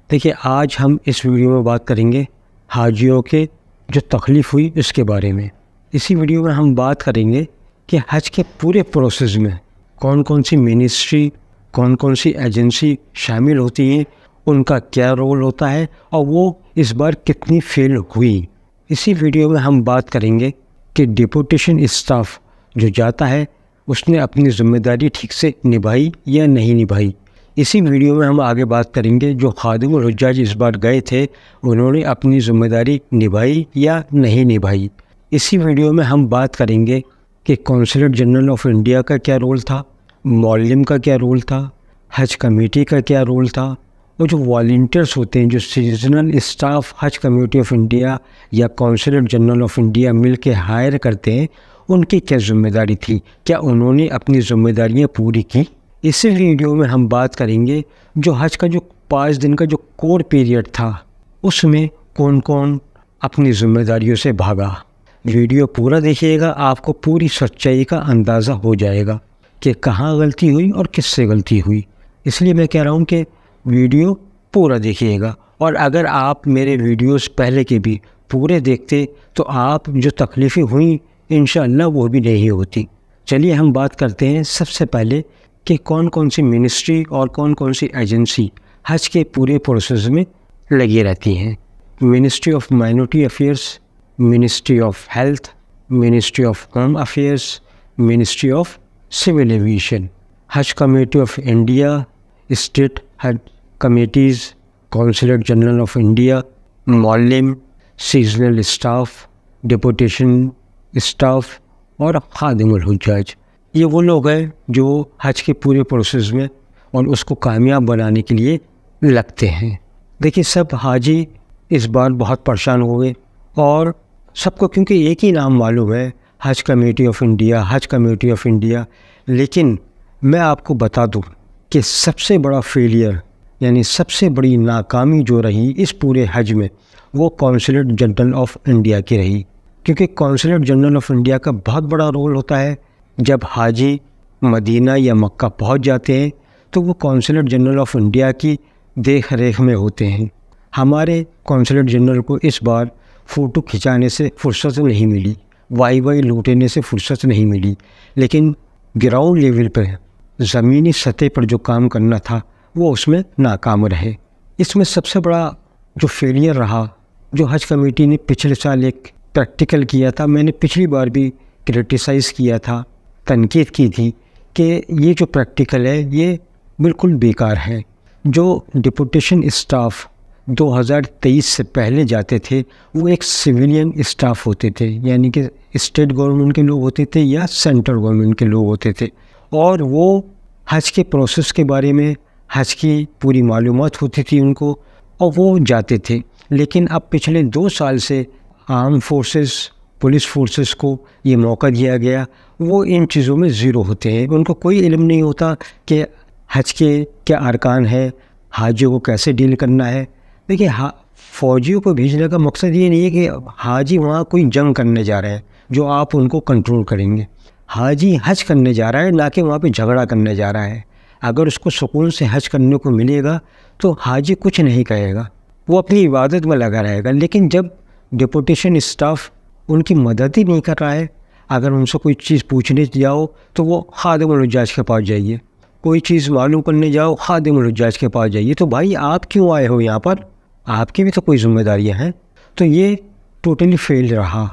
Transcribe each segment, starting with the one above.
देखिए, आज हम इस वीडियो में बात करेंगे हाजियों के जो तकलीफ़ हुई इसके बारे में। इसी वीडियो में हम बात करेंगे कि हज के पूरे प्रोसेस में कौन कौन सी मिनिस्ट्री, कौन कौन सी एजेंसी शामिल होती हैं, उनका क्या रोल होता है और वो इस बार कितनी फेल हुई। इसी वीडियो में हम बात करेंगे कि डिपोटेशन स्टाफ जो जाता है उसने अपनी ज़िम्मेदारी ठीक से निभाई या नहीं निभाई। इसी वीडियो में हम आगे बात करेंगे जो खादिमुल हुज्जाज इस बार गए थे उन्होंने अपनी ज़िम्मेदारी निभाई या नहीं निभाई। इसी वीडियो में हम बात करेंगे कि कौंसलेट जनरल ऑफ इंडिया का क्या रोल था, मौल्लिम का क्या रोल था, हज कमेटी का क्या रोल था और जो वॉलंटियर्स होते हैं, जो सीजनल स्टाफ हज कमेटी ऑफ इंडिया या कौंसलेट जनरल ऑफ इंडिया मिल के हायर करते हैं, उनकी क्या ज़िम्मेदारी थी, क्या उन्होंने अपनी ज़िम्मेदारियाँ पूरी की। इसी वीडियो में हम बात करेंगे जो हज का जो 5 दिन का जो कोर पीरियड था उसमें कौन कौन अपनी ज़िम्मेदारियों से भागा। वीडियो पूरा देखिएगा, आपको पूरी सच्चाई का अंदाज़ा हो जाएगा कि कहाँ गलती हुई और किससे गलती हुई। इसलिए मैं कह रहा हूँ कि वीडियो पूरा देखिएगा, और अगर आप मेरे वीडियोस पहले के भी पूरे देखते तो आप जो तकलीफ़ें हुई इंशाअल्लाह वो भी नहीं होती। चलिए हम बात करते हैं सबसे पहले कि कौन कौन सी मिनिस्ट्री और कौन कौन सी एजेंसी हज के पूरे प्रोसेस में लगी रहती हैं। Ministry of minority affairs, ministry of health, ministry of home affairs, ministry of civil aviation, Haj committee of India, state Haj committees, consulate general of India, मौल्लिम, सीजनल स्टाफ, डिपोटेशन स्टाफ और खादिमुल हुज्जाज। ये वो लोग हैं जो हज के पूरे प्रोसेस में और उसको कामयाब बनाने के लिए लगते हैं। देखिए, सब हाजी इस बार बहुत परेशान हो गए और सबको क्योंकि एक ही नाम मालूम है, हज कमेटी ऑफ इंडिया, हज कमेटी ऑफ इंडिया। लेकिन मैं आपको बता दूं कि सबसे बड़ा फेलियर यानी सबसे बड़ी नाकामी जो रही इस पूरे हज में वो कौंसलेट जनरल ऑफ इंडिया की रही। क्योंकि कौंसलेट जनरल ऑफ इंडिया का बहुत बड़ा रोल होता है। जब हाजी मदीना या मक्का पहुंच जाते हैं तो वो कौंसलेट जनरल ऑफ इंडिया की देख रेख में होते हैं। हमारे कौंसलेट जनरल को इस बार फ़ोटो खिंचाने से फुर्सत नहीं मिली, वाई लूटने से फुर्सत नहीं मिली, लेकिन ग्राउंड लेवल पर ज़मीनी सतह पर जो काम करना था वो उसमें नाकाम रहे। इसमें सबसे बड़ा जो फेलियर रहा, जो हज कमेटी ने पिछले साल एक प्रैक्टिकल किया था, मैंने पिछली बार भी क्रिटिसाइज़ किया था, तनकीद की थी कि ये जो प्रैक्टिकल है ये बिल्कुल बेकार है। जो डिपोटेशन स्टाफ 2023 से पहले जाते थे वो एक सिविलियन स्टाफ होते थे, यानी कि स्टेट गवर्नमेंट के लोग होते थे या सेंट्रल गवर्नमेंट के लोग होते थे, और वो हज के प्रोसेस के बारे में, हज की पूरी मालूमात होती थी उनको और वो जाते थे। लेकिन अब पिछले 2 साल से आर्म फोर्सेस, पुलिस फोर्सेस को ये मौका दिया गया, वो इन चीज़ों में ज़ीरो होते हैं। उनको कोई इल्म नहीं होता कि हज के क्या अरकान है, हाजियों को कैसे डील करना है। देखिए, फ़ौजियों को भेजने का मकसद ये नहीं है कि हाजी वहाँ कोई जंग करने जा रहे हैं जो आप उनको कंट्रोल करेंगे। हाजी हज करने जा रहा है, ना कि वहाँ पे झगड़ा करने जा रहा है। अगर उसको सुकून से हज करने को मिलेगा तो हाजी कुछ नहीं कहेगा, वो अपनी इबादत में लगा रहेगा। लेकिन जब डिपोटेशन स्टाफ उनकी मदद ही नहीं कर रहा है, अगर उनसे कोई चीज़ पूछने जाओ तो वो खादिमुल हुज्जाज के पास जाइए, कोई चीज़ मालूम करने जाओ खादिमुल हुज्जाज के पास जाइए। तो भाई आप क्यों आए हो यहाँ पर? आपकी भी तो कोई जिम्मेदारियाँ हैं। तो ये टोटली फेल रहा।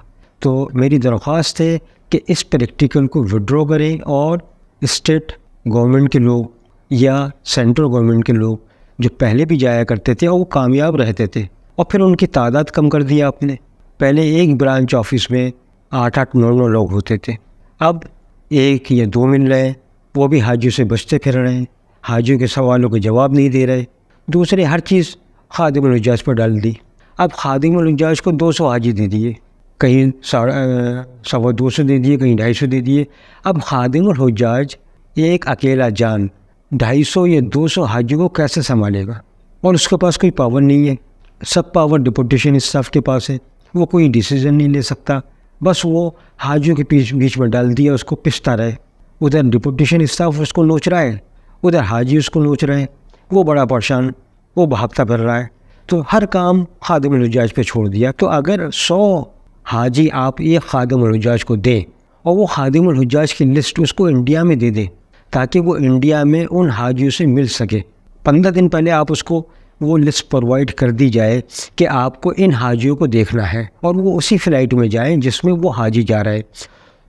तो मेरी दरख्वास्त है कि इस प्रैक्टिकल को विड्रॉ करें और स्टेट गवर्नमेंट के लोग या सेंट्रल गवर्नमेंट के लोग जो पहले भी जाया करते थे और वो कामयाब रहते थे, और फिर उनकी तादाद कम कर दिया आपने। पहले एक ब्रांच ऑफिस में 8-8, 9-9 लोग होते थे, अब 1 या 2 मिल रहे हैं, वो भी हाजियों से बचते फिर रहे हैं, हाजियों के सवालों के जवाब नहीं दे रहे। दूसरे हर चीज़ खादिमुल हुज्जाज पर डाल दी। अब खादिमुल हुज्जाज को 200 हाजी दे दिए, कहीं 250 दे दिए, कहीं 250 दे दिए। अब खादिमुल हुज्जाज एक अकेला जान 250 या 200 हाजियों को कैसे संभालेगा? और उसके पास कोई पावर नहीं है, सब पावर डिपोटेशन स्टाफ के पास है। वो कोई डिसीजन नहीं ले सकता, बस वो हाजियों के बीच में डाल दिया, उसको पिसता रहे। उधर डिपोटेशन स्टाफ उसको नोच रहा है, उधर हाजी उसको नोच रहे हैं, वो बड़ा परेशान। वो भागता फिर रहा है, तो हर काम खादिमुल हुज्जाज पे छोड़ दिया। तो अगर 100 हाजी आप एक खादिमुल हुज्जाज को दें और वो खादिमुल हुज्जाज की लिस्ट उसको इंडिया में दे दें ताकि वो इंडिया में उन हाजियों से मिल सके, 15 दिन पहले आप उसको वो लिस्ट प्रोवाइड कर दी जाए कि आपको इन हाजियों को देखना है और वो उसी फ़्लाइट में जाएं जिसमें वो हाजी जा रहा है,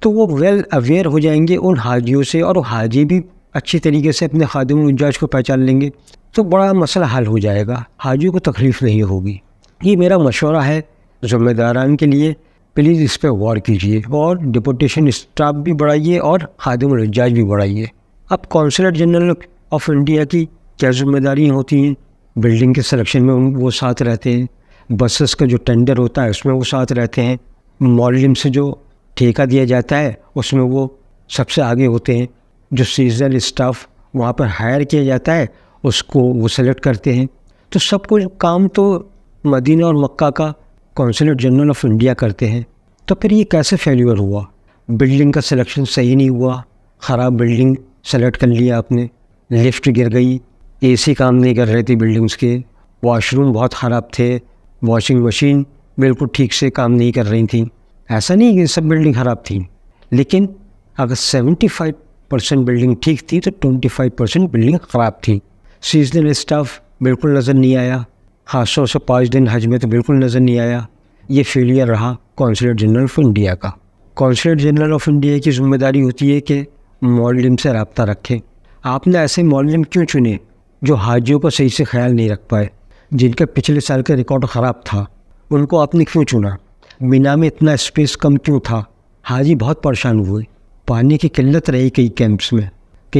तो वो वेल अवेयर हो जाएंगे उन हाजियों से और हाजी भी अच्छी तरीके से अपने खादिमुल हुज्जाज को पहचान लेंगे, तो बड़ा मसला हल हो जाएगा, हाजियों को तकलीफ़ नहीं होगी। ये मेरा मशवरा है ज़िम्मेदारान के लिए, प्लीज़ इस पर गौर कीजिए और डिपोटेशन स्टाफ भी बढ़ाइए और खादिमुल हुज्जाज भी बढ़ाइए। अब कौंसलेट जनरल ऑफ इंडिया की क्या जिम्मेदारी होती हैं? बिल्डिंग के सिलेक्शन में वो साथ रहते हैं, बसेस का जो टेंडर होता है उसमें वो साथ रहते हैं, मॉडलिंग से जो ठेका दिया जाता है उसमें वो सबसे आगे होते हैं, जो सीजनल स्टाफ वहाँ पर हायर किया जाता है उसको वो सेलेक्ट करते हैं। तो सब कुछ काम तो मदीना और मक्का का कौंसलेट जनरल ऑफ इंडिया करते हैं। तो फिर ये कैसे फेल्यूर हुआ? बिल्डिंग का सिलेक्शन सही नहीं हुआ, ख़राब बिल्डिंग सेलेक्ट कर लिया आपने, लिफ्ट गिर गई, एसी काम नहीं कर रहे थे बिल्डिंग्स के, वॉशरूम बहुत ख़राब थे, वॉशिंग मशीन बिल्कुल ठीक से काम नहीं कर रही थी। ऐसा नहीं कि सब बिल्डिंग ख़राब थी, लेकिन अगर 75% बिल्डिंग ठीक थी तो 25% बिल्डिंग ख़राब थी। सीजनल स्टाफ बिल्कुल नज़र नहीं आया, ख़ासतौर से 5 दिन हज में तो बिल्कुल नज़र नहीं आया। ये फेलियर रहा कौंसलेट जनरल ऑफ इंडिया का। कौंसलेट जनरल ऑफ इंडिया की जिम्मेदारी होती है कि मॉडलिम से रब्ता रखें। आपने ऐसे मॉडलिम क्यों चुने जो हाजियों का सही से ख्याल नहीं रख पाए, जिनका पिछले साल का रिकॉर्ड ख़राब था? उनको आपने क्यों चुना? मीना में इतना स्पेस कम क्यों था? हाजी बहुत परेशान हुए, पानी की किल्लत रही कई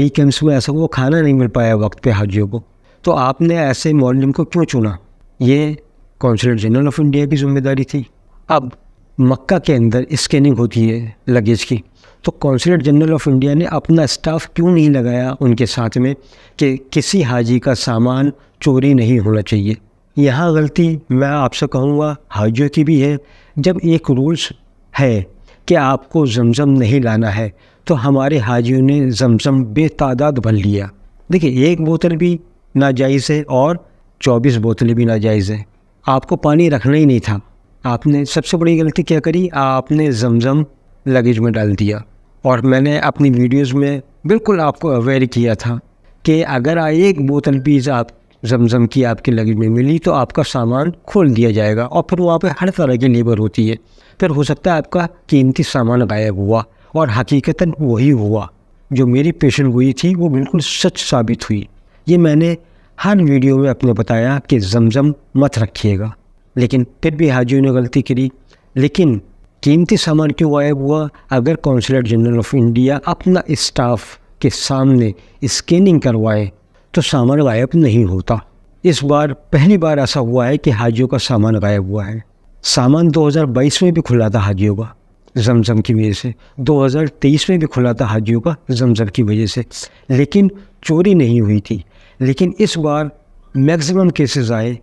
कैंप्स में ऐसा वो खाना नहीं मिल पाया वक्त पे हाजियों को। तो आपने ऐसे मॉडलिम को क्यों चुना? ये कौंसलेट जनरल ऑफ इंडिया की जिम्मेदारी थी। अब मक्का के अंदर स्कैनिंग होती है लगेज की, तो कौंसलेट जनरल ऑफ इंडिया ने अपना स्टाफ क्यों नहीं लगाया उनके साथ में कि किसी हाजी का सामान चोरी नहीं होना चाहिए? यहाँ गलती मैं आपसे कहूँगा हाजियों की भी है। जब एक रूल्स है कि आपको जमजम नहीं लाना है, तो हमारे हाजियों ने जमजम बेतादाद भर लिया। देखिए, एक बोतल भी नाजायज़ है और 24 बोतलें भी नाजायज़ है। आपको पानी रखना ही नहीं था। आपने सबसे बड़ी गलती क्या करी? आपने जमजम लगेज में डाल दिया। और मैंने अपनी वीडियोस में बिल्कुल आपको अवेयर किया था कि अगर एक बोतल भी आप जमजम की आपके लगेज में मिली तो आपका सामान खोल दिया जाएगा और फिर वहाँ पे हर तरह की लेबर होती है। फिर हो सकता है आपका कीमती सामान गायब हुआ, और हकीकतन वही हुआ। जो मेरी पेशेंट हुई थी वो बिल्कुल सच साबित हुई। ये मैंने हर वीडियो में अपने बताया कि जमजम मत रखिएगा, लेकिन फिर भी हाजियों ने गलती करी। लेकिन कीमती सामान क्यों गायब हुआ? अगर कौंसलेट जनरल ऑफ इंडिया अपना स्टाफ के सामने स्कैनिंग करवाए तो सामान गायब नहीं होता। इस बार पहली बार ऐसा हुआ है कि हाजियों का सामान गायब हुआ है। सामान 2022 में भी खुला था हाजियों का जमजम की वजह से, 2023 में भी खुला था हाजियों का जमजम की वजह से, लेकिन चोरी नहीं हुई थी। लेकिन इस बार मैक्सिमम केसेस आए,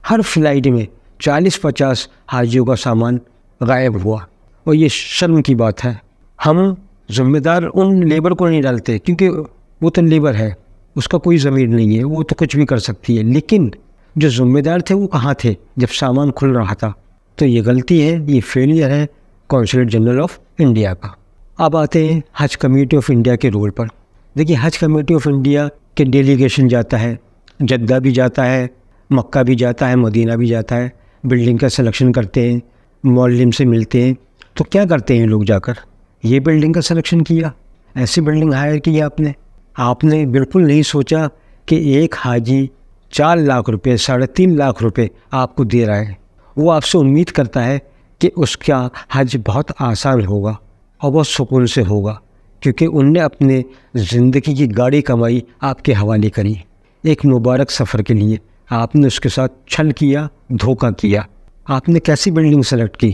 हर फ्लाइट में 40-50 हाजियों का सामान गायब हुआ, और ये शर्म की बात है। हम ज़िम्मेदार उन लेबर को नहीं डालते, क्योंकि वो तो लेबर है, उसका कोई ज़मीर नहीं है, वो तो कुछ भी कर सकती है। लेकिन जो ज़िम्मेदार थे वो कहाँ थे जब सामान खुल रहा था? तो ये गलती है, ये फेलियर है कौंसलेट जनरल ऑफ इंडिया का। अब आते हैं हज कमेटी ऑफ इंडिया के रोल पर। देखिए, हज कमेटी ऑफ इंडिया के डेलीगेशन जाता है, जद्दा भी जाता है, मक्का भी जाता है, मदीना भी जाता है, बिल्डिंग का सिलेक्शन करते हैं, मौलिम से मिलते हैं। तो क्या करते हैं लोग जाकर? ये बिल्डिंग का सिलेक्शन किया, ऐसी बिल्डिंग हायर की आपने बिल्कुल नहीं सोचा कि एक हाजी 4 लाख रुपए, 3.5 लाख रुपए आपको दे रहा है। वो आपसे उम्मीद करता है कि उसका हज बहुत आसान होगा और बहुत सुकून से होगा, क्योंकि उनने अपने ज़िंदगी की गाड़ी कमाई आपके हवाले करी। एक मुबारक सफ़र के लिए आपने उसके साथ छल किया, धोखा किया। आपने कैसी बिल्डिंग सेलेक्ट की?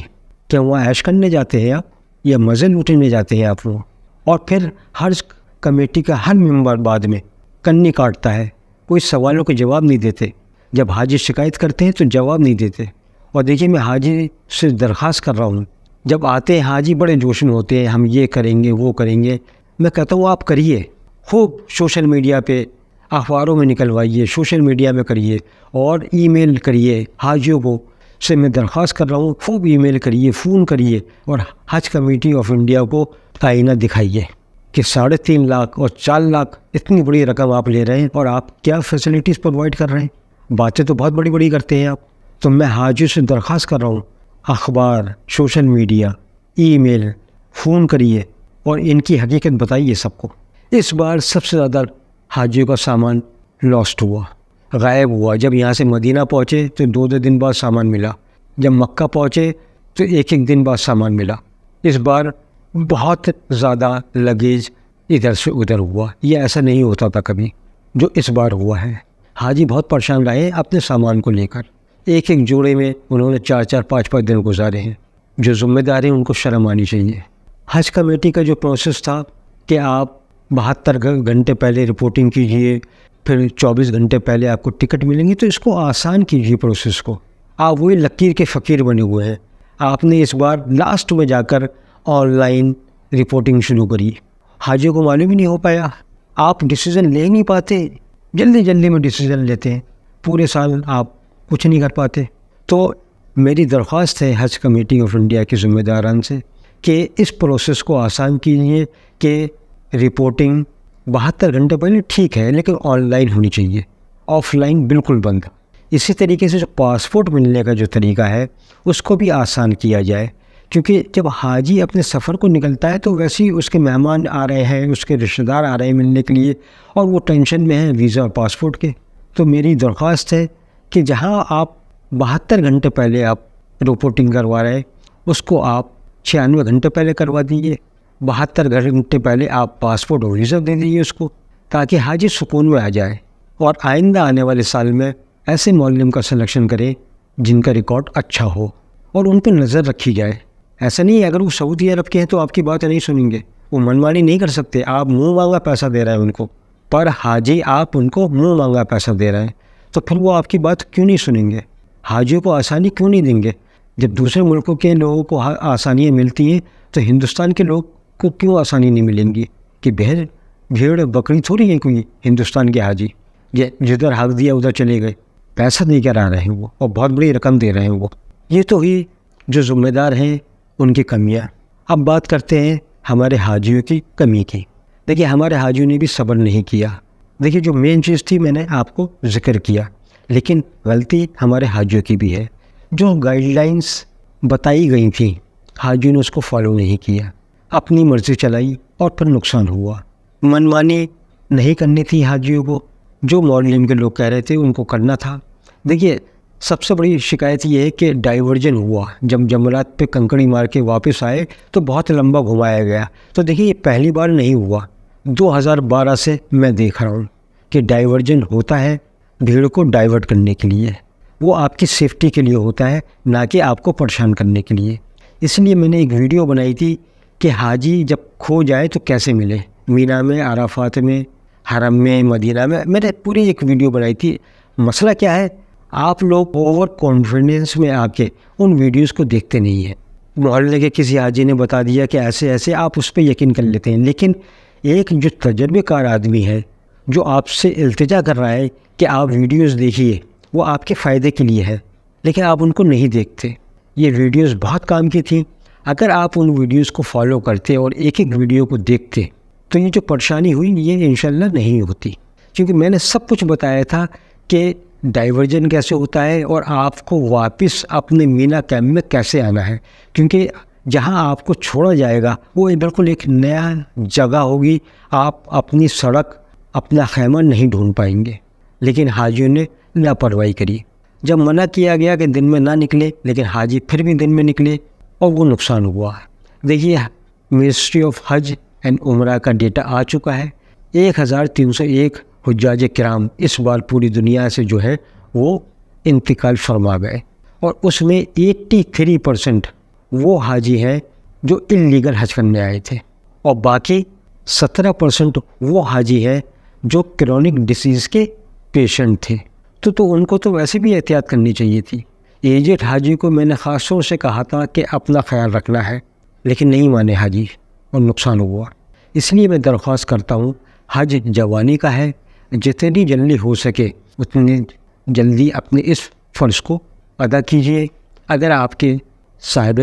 क्या वहाँ ऐश करने जाते हैं आप, या मज़े लूटने जाते हैं आप वो? और फिर हज कमेटी का हर मेंबर बाद में कन्नी काटता है, कोई सवालों के जवाब नहीं देते। जब हाजी शिकायत करते हैं तो जवाब नहीं देते। और देखिए, मैं हाजी से दरख्वास्त कर रहा हूँ, जब आते हैं हाजी बड़े जोश में होते हैं, हम ये करेंगे वो करेंगे। मैं कहता हूँ आप करिए, खूब सोशल मीडिया पे अखबारों में निकलवाइए, सोशल मीडिया में करिए और ईमेल करिए हाजियों को से मैं दरख्वास्त कर रहा हूँ, खूब ईमेल करिए, फ़ोन करिए और हज कमेटी ऑफ इंडिया को आईना दिखाइए कि 3.5 लाख और 4 लाख इतनी बड़ी रकम आप ले रहे हैं और आप क्या फैसिलिटीज़ प्रोवाइड कर रहे हैं। बातें तो बहुत बड़ी बड़ी करते हैं आप। तो मैं हाजियों से दरख्वास्त कर रहा हूँ, अखबार, सोशल मीडिया, ईमेल, फ़ोन करिए और इनकी हकीकत बताइए सबको। इस बार सबसे ज़्यादा हाजियों का सामान लॉस्ट हुआ, गायब हुआ। जब यहाँ से मदीना पहुँचे तो 2-2 दिन बाद सामान मिला, जब मक्का पहुँचे तो 1-1 दिन बाद सामान मिला। इस बार बहुत ज़्यादा लगेज इधर से उधर हुआ, ये ऐसा नहीं होता था कभी जो इस बार हुआ है। हाजी बहुत परेशान रहे अपने सामान को लेकर। एक एक जोड़े में उन्होंने 4-4, 5-5 दिन गुजारे हैं। जो ज़िम्मेदार हैं उनको शर्म आनी चाहिए। हज कमेटी का जो प्रोसेस था कि आप 72 घंटे पहले रिपोर्टिंग कीजिए, फिर 24 घंटे पहले आपको टिकट मिलेंगी, तो इसको आसान कीजिए प्रोसेस को। आप वही लकीर के फ़कीर बने हुए हैं। आपने इस बार लास्ट में जाकर ऑनलाइन रिपोर्टिंग शुरू करी, हाजियों को मालूम ही नहीं हो पाया। आप डिसीज़न ले नहीं पाते, जल्दी जल्दी में डिसीज़न लेते हैं, पूरे साल आप कुछ नहीं कर पाते। तो मेरी दरख्वास्त है हज कमेटी ऑफ इंडिया के ज़िम्मेदारान से कि इस प्रोसेस को आसान कीजिए कि रिपोर्टिंग 72 घंटे पहले ठीक है, लेकिन ऑनलाइन होनी चाहिए, ऑफलाइन बिल्कुल बंद। इसी तरीके से जो पासपोर्ट मिलने का जो तरीका है उसको भी आसान किया जाए, क्योंकि जब हाजी अपने सफ़र को निकलता है तो वैसे ही उसके मेहमान आ रहे हैं, उसके रिश्तेदार आ रहे हैं मिलने के लिए और वो टेंशन में है वीज़ा और पासपोर्ट के। तो मेरी दरख्वास्त है कि जहां आप 72 घंटे पहले आप रिपोर्टिंग करवा रहे हैं उसको आप 96 घंटे पहले करवा दीजिए, 72 घंटे पहले आप पासपोर्ट और वीज़ा दे दीजिए उसको, ताकि हाजी सुकून में आ जाए और आइंदा आने वाले साल में ऐसे मौलम का सिलेक्शन करें जिनका रिकॉर्ड अच्छा हो और उन पर नज़र रखी जाए। ऐसा नहीं है अगर वो सऊदी अरब के हैं तो आपकी बात नहीं सुनेंगे, वो मनमानी नहीं कर सकते। आप मुँह मांगा पैसा दे रहे हैं उनको, पर हाजी आप उनको मुँह मांगा पैसा दे रहे हैं, तो फिर वो आपकी बात क्यों नहीं सुनेंगे? हाजियों को आसानी क्यों नहीं देंगे? जब दूसरे मुल्कों के लोगों को आसानियाँ मिलती हैं तो हिंदुस्तान के लोग को क्यों आसानी नहीं मिलेंगी? कि भेड़ बकरी थोड़ी है कोई हिंदुस्तान के हाजी, ये जिधर हक दिया उधर चले गए, पैसा देकर आ रहे हैं वो और बहुत बड़ी रकम दे रहे हैं वो। ये तो ही जो ज़िम्मेदार हैं उनकी कमियाँ। अब बात करते हैं हमारे हाजियों की कमी की। देखिए हमारे हाजियों ने भी सब्र नहीं किया। देखिए जो मेन चीज़ थी मैंने आपको जिक्र किया, लेकिन गलती हमारे हाजियों की भी है। जो गाइडलाइंस बताई गई थी हाजियों ने उसको फॉलो नहीं किया, अपनी मर्ज़ी चलाई और फिर नुकसान हुआ। मनमानी नहीं करनी थी हाजियों को, जो मॉडलिंग के लोग कह रहे थे उनको करना था। देखिए सबसे बड़ी शिकायत ये है कि डाइवर्जन हुआ, जब जमरात पे कंकड़ी मार के वापस आए तो बहुत लंबा घुमाया गया। तो देखिए ये पहली बार नहीं हुआ, 2012 से मैं देख रहा हूँ कि डाइवर्जन होता है भीड़ को डाइवर्ट करने के लिए, वो आपकी सेफ्टी के लिए होता है, ना कि आपको परेशान करने के लिए। इसलिए मैंने एक वीडियो बनाई थी कि हाजी जब खो जाए तो कैसे मिले, मीना में, अराफात में, हरम में, मदीना में। मैंने पूरी एक वीडियो बनाई थी। मसला क्या है, आप लोग ओवर कॉन्फिडेंस में आके उन वीडियोस को देखते नहीं हैं। मोहल्ले के किसी हाजी ने बता दिया कि ऐसे ऐसे, आप उस पर यकीन कर लेते हैं। लेकिन एक जो तजर्बेकार आदमी है जो आपसे इल्तिजा कर रहा है कि आप वीडियोस देखिए, वो आपके फ़ायदे के लिए है, लेकिन आप उनको नहीं देखते। ये वीडियोस बहुत काम की थी। अगर आप उन वीडियोस को फॉलो करते और एक एक वीडियो को देखते तो ये जो परेशानी हुई ये इंशाल्लाह नहीं होती, क्योंकि मैंने सब कुछ बताया था कि डाइवर्जन कैसे होता है और आपको वापस अपने मीना कैंप में कैसे आना है। क्योंकि जहां आपको छोड़ा जाएगा वो बिल्कुल एक नया जगह होगी, आप अपनी सड़क, अपना खैमा नहीं ढूंढ पाएंगे। लेकिन हाजियों ने लापरवाही करी। जब मना किया गया कि दिन में ना निकले, लेकिन हाजी फिर भी दिन में निकले और वो नुकसान हुआ। देखिए मिनिस्ट्री ऑफ हज एंड उमरा का डेटा आ चुका है, 1301 हुज्जाज किराम इस बार पूरी दुनिया से जो है वो इंतकाल फरमा गए और उसमें 83% वो हाजी हैं जो इल्लीगल हज करने आए थे और बाकी 17% वो हाजी हैं जो क्रोनिक डिसीज़ के पेशेंट थे। तो उनको तो वैसे भी एहतियात करनी चाहिए थी। एजेड हाजी को मैंने ख़ास तौर से कहा था कि अपना ख्याल रखना है, लेकिन नहीं माने हाजी और नुकसान हुआ। इसलिए मैं दरख्वास्त करता हूँ, हज जवानी का है, जितनी जल्दी हो सके उतनी जल्दी अपने इस फ़र्ज़ को अदा कीजिए अगर आपके साहिब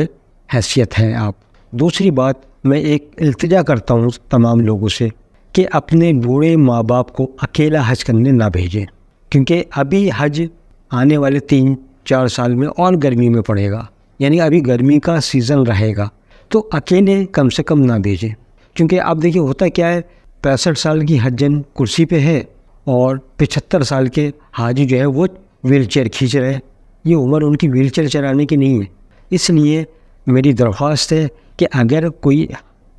हैसियत हैं आप। दूसरी बात, मैं एक इल्तिजा करता हूँ तमाम लोगों से कि अपने बूढ़े माँ बाप को अकेला हज करने ना भेजें, क्योंकि अभी हज आने वाले 3-4 साल में और गर्मी में पड़ेगा, यानी अभी गर्मी का सीज़न रहेगा, तो अकेले कम से कम ना भेजें। क्योंकि आप देखिए होता क्या है, 65 साल की हज्जन कुर्सी पे है और 75 साल के हाजी जो है वो व्हील चेयर खींच रहे हैं। ये उम्र उनकी व्हील चेयर चलाने की नहीं है। इसलिए मेरी दरख्वास्त है कि अगर कोई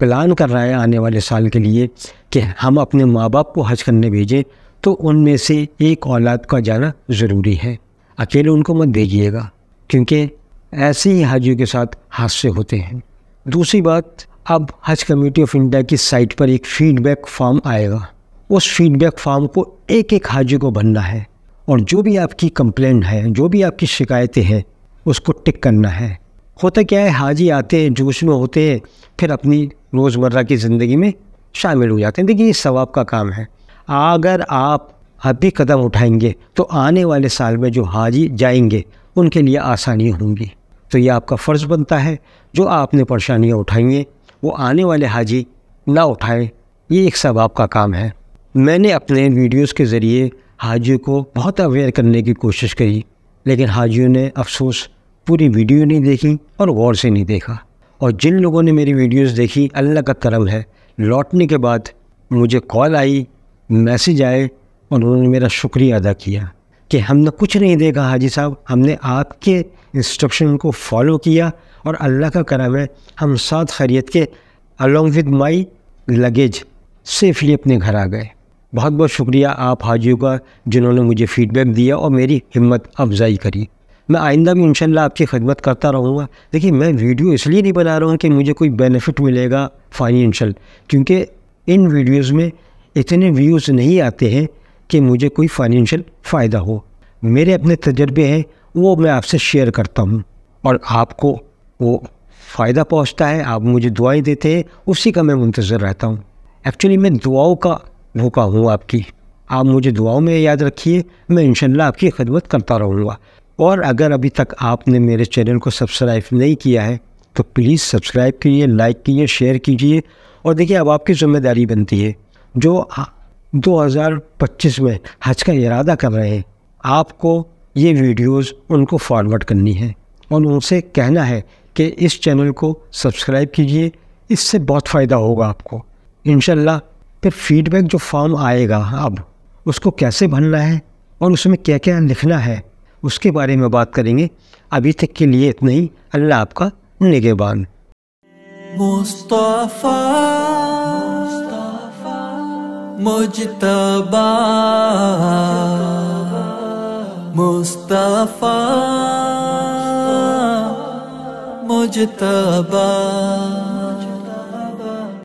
प्लान कर रहा है आने वाले साल के लिए कि हम अपने माँ बाप को हज करने भेजें, तो उनमें से एक औलाद का जाना ज़रूरी है। अकेले उनको मत भेजिएगा, क्योंकि ऐसे ही हाजियों के साथ हादसे होते हैं। दूसरी बात, अब हज कमेटी ऑफ इंडिया की साइट पर एक फ़ीडबैक फॉर्म आएगा। उस फीडबैक फॉर्म को एक एक हाजी को भरना है और जो भी आपकी कंप्लेंट है, जो भी आपकी शिकायतें हैं, उसको टिक करना है। होता क्या है, हाजी आते हैं, जोश में होते हैं, फिर अपनी रोज़मर्रा की ज़िंदगी में शामिल हो जाते हैं। देखिए, ये सवाब का काम है। अगर आप अभी कदम उठाएंगे तो आने वाले साल में जो हाजी जाएंगे उनके लिए आसानियाँ होंगी। तो ये आपका फ़र्ज़ बनता है, जो आपने परेशानियाँ उठाएंगे वो आने वाले हाजी ना उठाएं। ये एक सवाब का काम है। मैंने अपने वीडियोस के ज़रिए हाजियों को बहुत अवेयर करने की कोशिश करी, लेकिन हाजियों ने अफसोस पूरी वीडियो नहीं देखी और गौर से नहीं देखा। और जिन लोगों ने मेरी वीडियोस देखी, अल्लाह का करम है, लौटने के बाद मुझे कॉल आई, मैसेज आए और उन्होंने मेरा शुक्रिया अदा किया कि हमने कुछ नहीं देखा हाजी साहब, हमने आपके इंस्ट्रक्शन को फॉलो किया और अल्लाह का करम है हम साथ खैरियत के along with my luggage safely अपने घर आ गए। बहुत बहुत शुक्रिया आप हाजियों का जिन्होंने मुझे फ़ीडबैक दिया और मेरी हिम्मत अफजाई करी। मैं आइंदा भी इंशाल्लाह आपकी खिदमत करता रहूँगा। देखिए, मैं वीडियो इसलिए नहीं बना रहा हूँ कि मुझे कोई बेनिफिट मिलेगा फाइनेंशियल, क्योंकि इन वीडियोज़ में इतने व्यूज़ नहीं आते हैं कि मुझे कोई फाइनेंशियल फ़ायदा हो। मेरे अपने तजर्बे हैं, वो मैं आपसे शेयर करता हूँ और आपको वो फ़ायदा पहुँचता है, आप मुझे दुआएँ देते हैं, उसी का मैं मुंतज़र रहता हूँ। एक्चुअली मैं दुआओं का भूखा हूँ आपकी। आप मुझे दुआओं में याद रखिए, मैं इंशाल्लाह आपकी खिदमत करता रहूँगा। और अगर अभी तक आपने मेरे चैनल को सब्सक्राइब नहीं किया है तो प्लीज़ सब्सक्राइब कीजिए, लाइक कीजिए, शेयर कीजिए। और देखिए, अब आपकी ज़िम्मेदारी बनती है, जो 2025 में हज का इरादा कर रहे हैं, आपको ये वीडियोज़ उनको फॉरवर्ड करनी है और उनसे कहना है कि इस चैनल को सब्सक्राइब कीजिए, इससे बहुत फ़ायदा होगा आपको इंशाल्लाह। फिर फीडबैक जो फॉर्म आएगा, अब उसको कैसे भरना है और उसमें क्या क्या लिखना है, उसके बारे में बात करेंगे। अभी तक के लिए इतना ही। अल्लाह आपका निगहबान। मुस्तफा मुज्तबा मुस्तफा मुज्तबा।